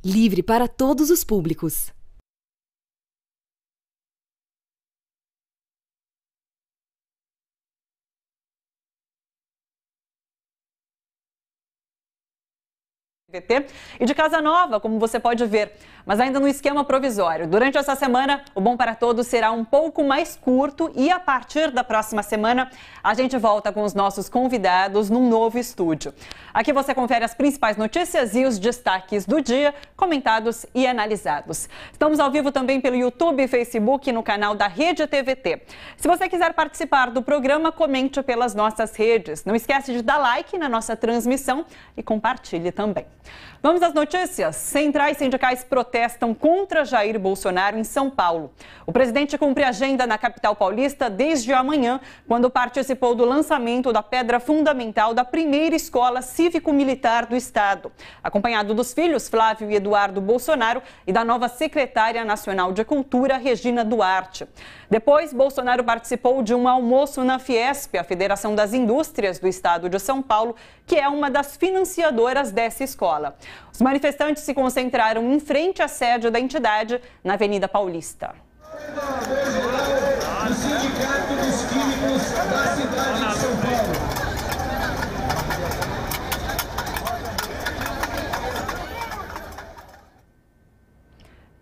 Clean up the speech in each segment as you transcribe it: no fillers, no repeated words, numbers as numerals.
Livre para todos os públicos. E de Casa Nova, como você pode ver, mas ainda no esquema provisório. Durante essa semana, o Bom para Todos será um pouco mais curto e a partir da próxima semana a gente volta com os nossos convidados num novo estúdio. Aqui você confere as principais notícias e os destaques do dia, comentados e analisados. Estamos ao vivo também pelo YouTube e Facebook no canal da Rede TVT. Se você quiser participar do programa, comente pelas nossas redes. Não esquece de dar like na nossa transmissão e compartilhe também. Vamos às notícias. Centrais sindicais protestam contra Jair Bolsonaro em São Paulo. O presidente cumpre agenda na capital paulista desde amanhã, quando participou do lançamento da pedra fundamental da primeira escola cívico-militar do estado, acompanhado dos filhos Flávio e Eduardo Bolsonaro e da nova secretária nacional de Cultura, Regina Duarte. Depois, Bolsonaro participou de um almoço na Fiesp, a Federação das Indústrias do Estado de São Paulo, que é uma das financiadoras dessa escola. Os manifestantes se concentraram em frente à sede da entidade, na Avenida Paulista. O Sindicato dos Químicos da cidade de São Paulo.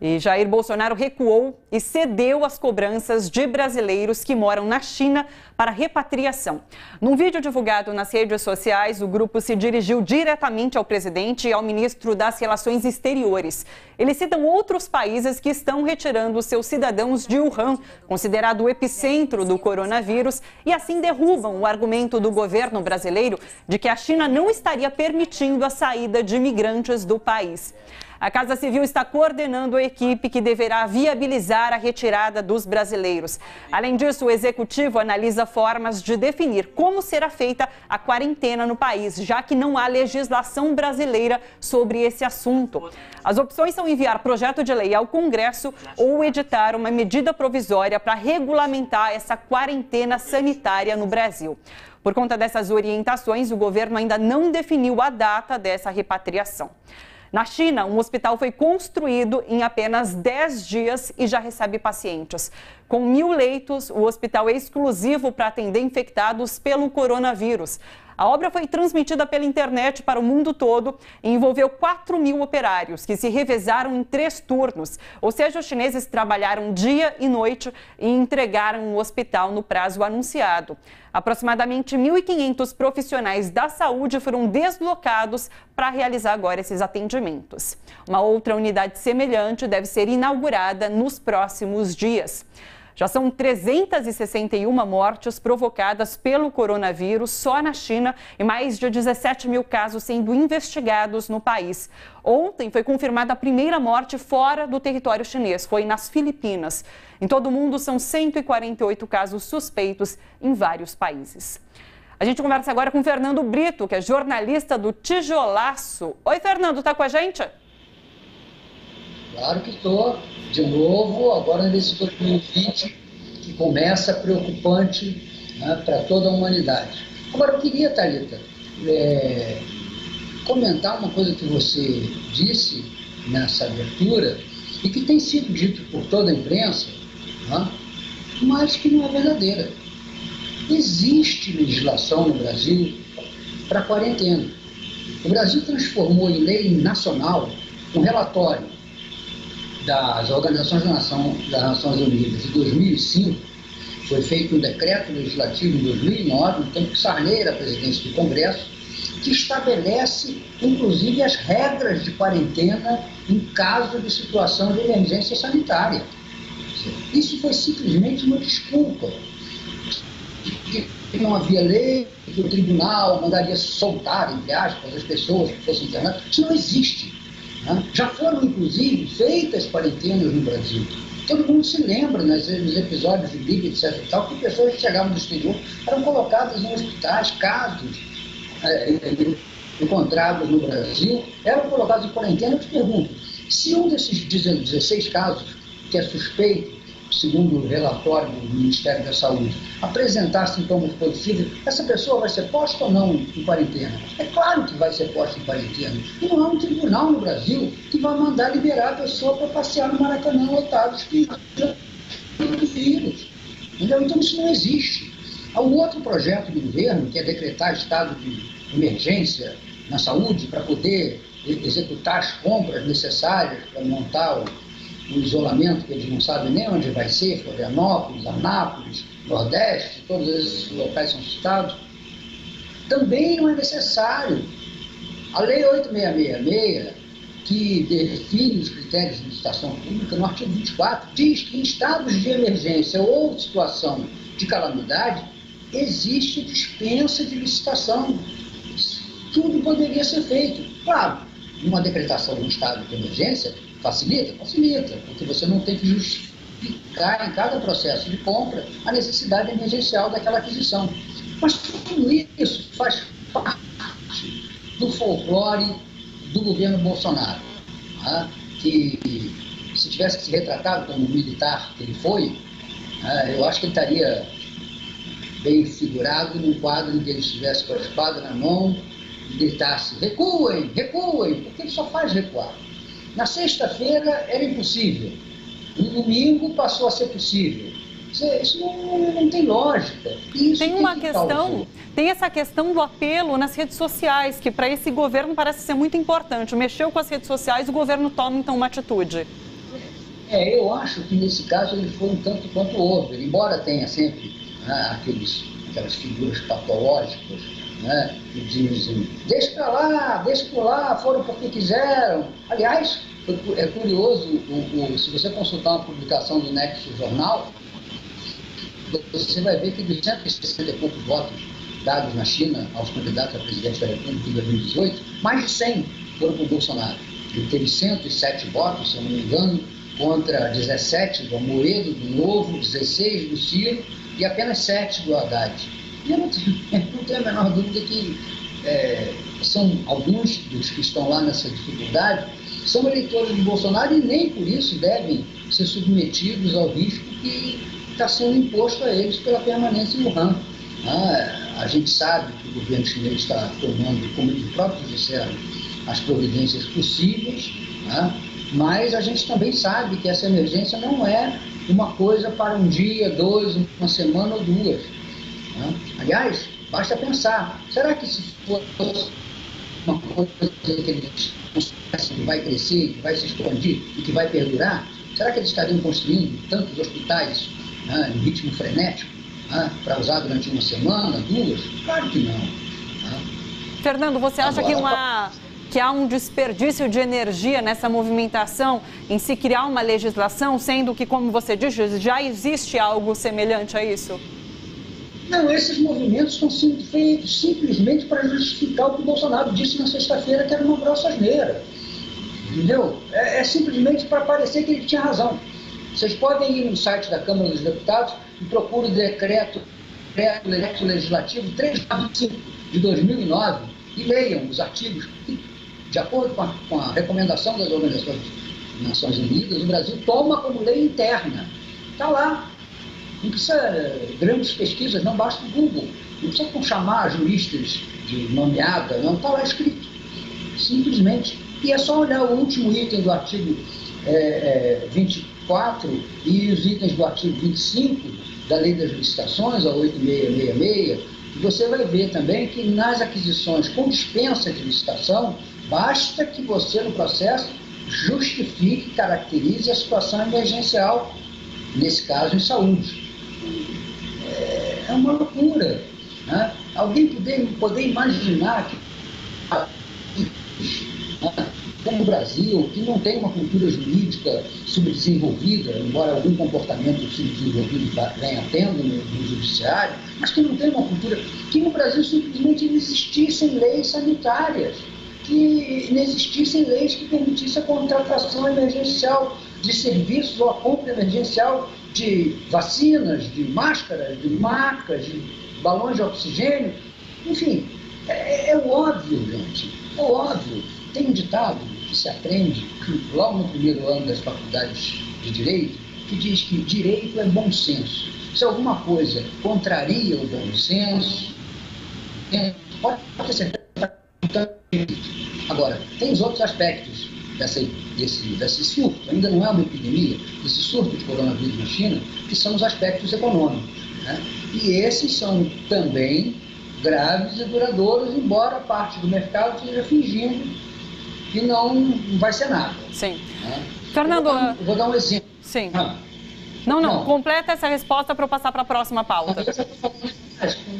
E Jair Bolsonaro recuou e cedeu às cobranças de brasileiros que moram na China para repatriação. Num vídeo divulgado nas redes sociais, o grupo se dirigiu diretamente ao presidente e ao ministro das Relações Exteriores. Eles citam outros países que estão retirando seus cidadãos de Wuhan, considerado o epicentro do coronavírus, e assim derrubam o argumento do governo brasileiro de que a China não estaria permitindo a saída de imigrantes do país. A Casa Civil está coordenando a equipe que deverá viabilizar a retirada dos brasileiros. Além disso, o Executivo analisa formas de definir como será feita a quarentena no país, já que não há legislação brasileira sobre esse assunto. As opções são enviar projeto de lei ao Congresso ou editar uma medida provisória para regulamentar essa quarentena sanitária no Brasil. Por conta dessas orientações, o governo ainda não definiu a data dessa repatriação. Na China, um hospital foi construído em apenas 10 dias e já recebe pacientes. Com 1.000 leitos, o hospital é exclusivo para atender infectados pelo coronavírus. A obra foi transmitida pela internet para o mundo todo e envolveu 4.000 operários, que se revezaram em 3 turnos. Ou seja, os chineses trabalharam dia e noite e entregaram o hospital no prazo anunciado. Aproximadamente 1.500 profissionais da saúde foram deslocados para realizar agora esses atendimentos. Uma outra unidade semelhante deve ser inaugurada nos próximos dias. Já são 361 mortes provocadas pelo coronavírus só na China e mais de 17.000 casos sendo investigados no país. Ontem foi confirmada a primeira morte fora do território chinês, foi nas Filipinas. Em todo o mundo são 148 casos suspeitos em vários países. A gente conversa agora com Fernando Brito, que é jornalista do Tijolaço. Oi, Fernando, tá com a gente? Claro que estou, de novo, agora nesse 2020, que começa preocupante, né, para toda a humanidade. Agora, eu queria, Thalita, comentar uma coisa que você disse nessa abertura e que tem sido dito por toda a imprensa, né, mas que não é verdadeira. Existe legislação no Brasil para quarentena. O Brasil transformou em lei nacional um relatório das Organizações das Nações Unidas de 2005, foi feito um decreto legislativo em 2009, no tempo que Sarney era presidente do Congresso, que estabelece, inclusive, as regras de quarentena em caso de situação de emergência sanitária. Isso foi simplesmente uma desculpa, que não havia lei, que o tribunal mandaria soltar, entre aspas, as pessoas que fossem internadas. Isso não existe. Já foram, inclusive, feitas quarentenas no Brasil. Todo mundo se lembra, nos episódios de Bíblia, etc. e tal, que pessoas que chegavam do exterior eram colocadas em hospitais, casos encontrados no Brasil, eram colocados em quarentena. Eu te pergunto, se um desses 16 casos que é suspeito segundo o relatório do Ministério da Saúde, apresentar sintomas positivos, essa pessoa vai ser posta ou não em quarentena? É claro que vai ser posta em quarentena. E não há um tribunal no Brasil que vai mandar liberar a pessoa para passear no Maracanã lotado de vírus. Entendeu? Então isso não existe. Há um outro projeto do governo, que é decretar estado de emergência na saúde para poder executar as compras necessárias para montar o isolamento, que eles não sabem nem onde vai ser, Florianópolis, Anápolis, Nordeste, todos esses locais são citados. Também não é necessário. A Lei 8666, que define os critérios de licitação pública, no artigo 24, diz que em estados de emergência ou situação de calamidade, existe dispensa de licitação. Tudo poderia ser feito. Claro, uma decretação de um estado de emergência facilita, porque você não tem que justificar em cada processo de compra a necessidade emergencial daquela aquisição. Mas tudo isso faz parte do folclore do governo Bolsonaro, né? Que se tivesse que se retratar como militar que ele foi, eu acho que ele estaria bem figurado num quadro em que ele estivesse com a espada na mão e gritasse: recuem, recuem, porque ele só faz recuar. Na sexta-feira era impossível, no domingo passou a ser possível. Isso não tem lógica. Isso tem uma questão, tem essa questão do apelo nas redes sociais, que para esse governo parece ser muito importante. Mexeu com as redes sociais, o governo toma então uma atitude. Eu acho que nesse caso ele foi um tanto quanto over, embora tenha sempre aquelas figuras patológicas, né, que dizem: deixa para lá, foram porque quiseram. Aliás, é curioso, se você consultar uma publicação do Nexo Jornal, você vai ver que dos 160 e poucos votos dados na China aos candidatos a presidente da República em 2018, mais de 100 foram para o Bolsonaro. Ele teve 107 votos, se eu não me engano, contra 17 do Amoedo, do Novo, 16 do Ciro e apenas 7 do Haddad. E eu não tenho a menor dúvida que são alguns dos que estão lá nessa dificuldade, são eleitores do Bolsonaro e nem por isso devem ser submetidos ao risco que está sendo imposto a eles pela permanência em Wuhan. A gente sabe que o governo chinês está tomando, como eles próprios disseram, as providências possíveis, mas a gente também sabe que essa emergência não é uma coisa para um dia, 2, uma semana ou 2. Aliás, basta pensar, será que se for uma coisa que eles que vai crescer, que vai se expandir e que vai perdurar, será que eles estariam construindo tantos hospitais em ritmo frenético para usar durante uma semana, 2? Claro que não. Fernando, você acha que há um desperdício de energia nessa movimentação em se criar uma legislação, sendo que, como você disse, já existe algo semelhante a isso? Não, esses movimentos estão sendo feitos simplesmente para justificar o que o Bolsonaro disse na sexta-feira, que era uma grossa asneira. Entendeu? É simplesmente para parecer que ele tinha razão. Vocês podem ir no site da Câmara dos Deputados e procurar o decreto legislativo 395 de 2009 e leiam os artigos que, de acordo com a recomendação das Organizações das Nações Unidas, o Brasil toma como lei interna. Está lá. Não precisa grandes pesquisas, não basta o Google. Não precisa chamar juristas de nomeada, não. Está lá escrito. Simplesmente. E é só olhar o último item do artigo 24 e os itens do artigo 25 da Lei das Licitações, a 8666, e você vai ver também que nas aquisições com dispensa de licitação, basta que você, no processo, justifique, caracterize a situação emergencial, nesse caso, em saúde. É uma loucura. Né? Alguém poder imaginar que como o Brasil, que não tem uma cultura jurídica subdesenvolvida, embora algum comportamento subdesenvolvido venha tendo no judiciário, mas que não tem uma cultura, que no Brasil simplesmente não existissem leis sanitárias, que não existissem leis que permitissem a contratação emergencial de serviços ou a compra emergencial de vacinas, de máscaras, de macas, de balões de oxigênio. Enfim, é óbvio, gente, é óbvio. Tem um ditado que se aprende logo no primeiro ano das faculdades de Direito, que diz que direito é bom senso. Se alguma coisa contraria o bom senso, pode ter certeza. Agora, tem os outros aspectos desse surto, ainda não é uma epidemia, desse surto de coronavírus na China, que são os aspectos econômicos, né? E esses são também graves e duradouros, embora parte do mercado esteja fingindo que não vai ser nada. Sim. Né? Fernando... Vou dar um exemplo. Sim. Não. Completa essa resposta para eu passar para a próxima pauta.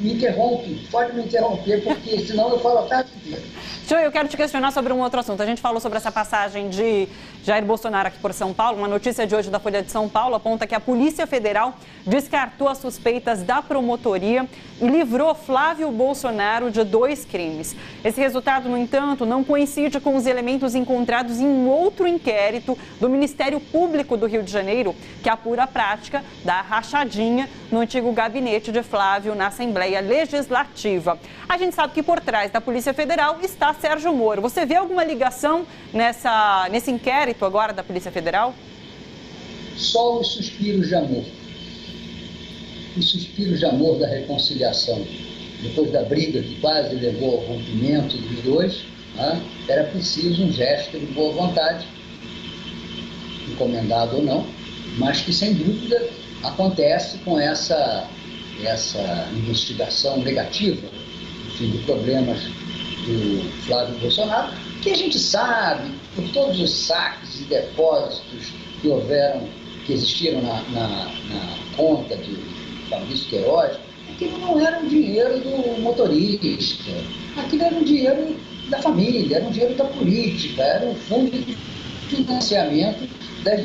Me interrompe, pode me interromper, porque senão eu falo a tarde inteira. Joe, eu quero te questionar sobre um outro assunto. A gente falou sobre essa passagem de Jair Bolsonaro aqui por São Paulo. Uma notícia de hoje da Folha de São Paulo aponta que a Polícia Federal descartou as suspeitas da promotoria e livrou Flávio Bolsonaro de 2 crimes. Esse resultado, no entanto, não coincide com os elementos encontrados em outro inquérito do Ministério Público do Rio de Janeiro, que apura a prática da rachadinha no antigo gabinete de Flávio na Assembleia Legislativa. A gente sabe que por trás da Polícia Federal está Sérgio Moro. Você vê alguma ligação nesse inquérito agora da Polícia Federal? Só os suspiros de amor. Os suspiros de amor da reconciliação. Depois da briga que quase levou ao rompimento dos dois, né, era preciso um gesto de boa vontade, encomendado ou não, mas que sem dúvida acontece com essa investigação negativa, enfim, de problemas do Flávio Bolsonaro, que a gente sabe, por todos os saques e depósitos que existiram na conta de Fabrício Queiroz, aquilo não era o dinheiro do motorista, aquilo era o dinheiro da família, era o dinheiro da política, era um fundo de financiamento das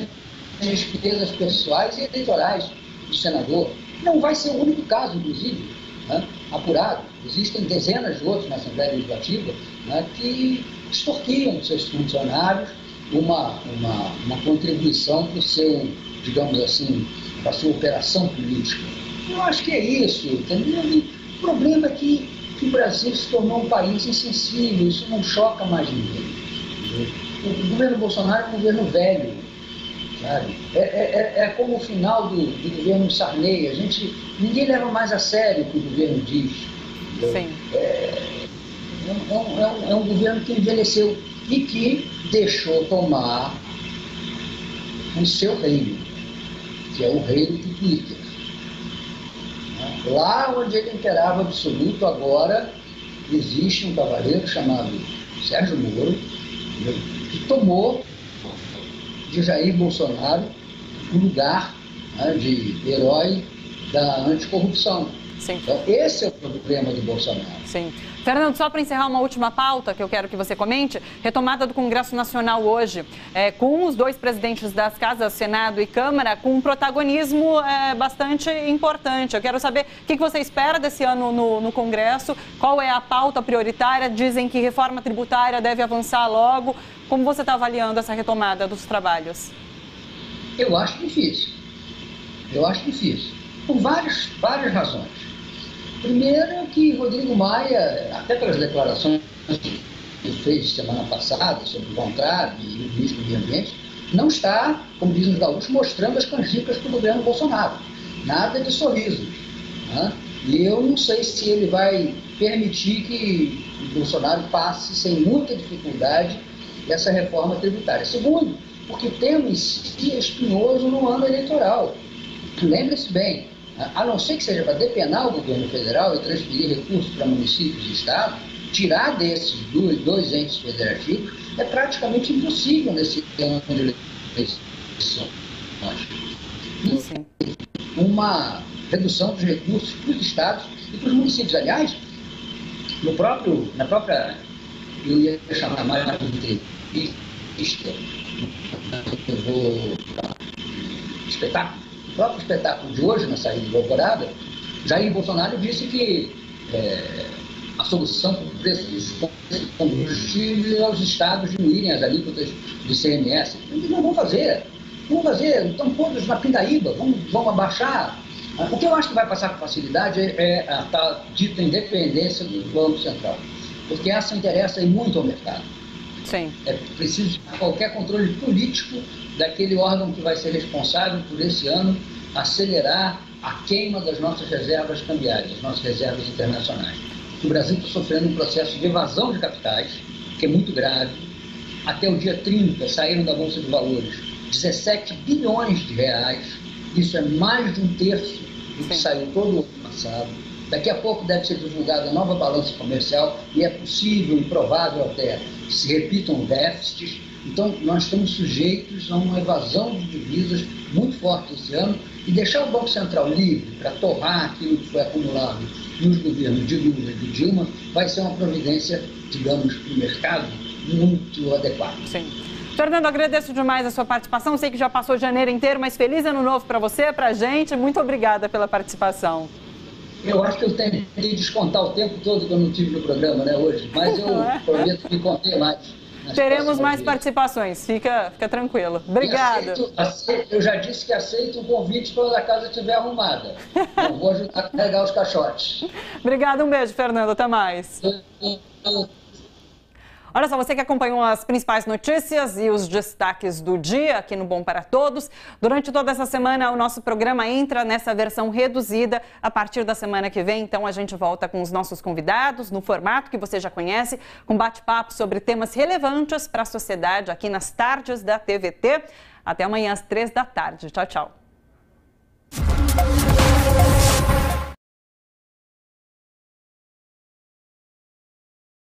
despesas pessoais e eleitorais do senador. Não vai ser o único caso, inclusive, né, apurado. Existem dezenas de outros na Assembleia Legislativa, né, que extorquiam dos seus funcionários uma contribuição para o seu, digamos assim, para a sua operação política. Eu acho que é isso, entendeu? O problema é que o Brasil se tornou um país insensível, isso não choca mais ninguém. O governo Bolsonaro é um governo velho, sabe? É como o final do governo Sarney, ninguém leva mais a sério o que o governo diz. Sim. É um governo que envelheceu e que deixou tomar o seu reino, que é o reino do Twitter. Lá onde ele imperava absoluto, agora existe um cavaleiro chamado Sérgio Moro, que tomou de Jair Bolsonaro o lugar, né, de herói da anticorrupção. Sim. Então, esse é o problema do Bolsonaro. Sim. Fernando, só para encerrar uma última pauta que eu quero que você comente, retomada do Congresso Nacional hoje, com os 2 presidentes das casas, Senado e Câmara, com um protagonismo bastante importante. Eu quero saber o que você espera desse ano no Congresso, qual é a pauta prioritária, dizem que reforma tributária deve avançar logo. Como você está avaliando essa retomada dos trabalhos? Eu acho difícil. Por várias razões. Primeiro que Rodrigo Maia, até pelas declarações que ele fez semana passada sobre o contrário e o ministro do Meio Ambiente, não está, como dizem os gaúchos, mostrando as canjicas para o governo Bolsonaro. Nada de sorrisos. Né? E eu não sei se ele vai permitir que o Bolsonaro passe sem muita dificuldade essa reforma tributária. Segundo, porque o tema em si é espinhoso no ano eleitoral. Lembre-se bem, a não ser que seja para depenar o governo federal e transferir recursos para municípios e estados, tirar desses dois entes federativos é praticamente impossível nesse ano de eleição. Uma redução dos recursos para os estados e para os municípios. Aliás, na própria, eu ia chamar mais uma entrevista, o próprio espetáculo de hoje, na saída do Alvorada, Jair Bolsonaro disse que a solução para o preço dos combustíveis é os estados diminuírem as alíquotas do ICMS. Eles não vão fazer, estão todos na pindaíba, vão abaixar. O que eu acho que vai passar com facilidade é a tal dita independência do Banco Central, porque essa interessa muito ao mercado. Sim. É preciso qualquer controle político daquele órgão que vai ser responsável por esse ano acelerar a queima das nossas reservas cambiárias, das nossas reservas internacionais. O Brasil está sofrendo um processo de evasão de capitais, que é muito grave. Até o dia 30 saíram da Bolsa de Valores 17 bilhões de reais. Isso é mais de um terço do que saiu todo o ano passado. Daqui a pouco deve ser divulgada a nova balança comercial e é possível e provável até que se repitam déficits. Então, nós estamos sujeitos a uma evasão de divisas muito forte esse ano e deixar o Banco Central livre para torrar aquilo que foi acumulado nos governos de Lula e de Dilma vai ser uma providência, digamos, do mercado muito adequada. Sim. Fernando, agradeço demais a sua participação. Sei que já passou janeiro inteiro, mas feliz ano novo para você, para a gente. Muito obrigada pela participação. Eu acho que eu tentei descontar o tempo todo que eu não tive no programa, né, hoje, mas eu prometo que contei mais. Teremos mais participações, fica tranquilo. Obrigada. Eu já disse que aceito um convite quando a casa estiver arrumada. Eu vou ajudar a carregar os caixotes. Obrigada, um beijo, Fernando. Até mais. Olha só, você que acompanhou as principais notícias e os destaques do dia aqui no Bom para Todos. Durante toda essa semana, o nosso programa entra nessa versão reduzida. A partir da semana que vem, então, a gente volta com os nossos convidados, no formato que você já conhece, com bate-papo sobre temas relevantes para a sociedade aqui nas tardes da TVT. Até amanhã às 3 da tarde. Tchau, tchau.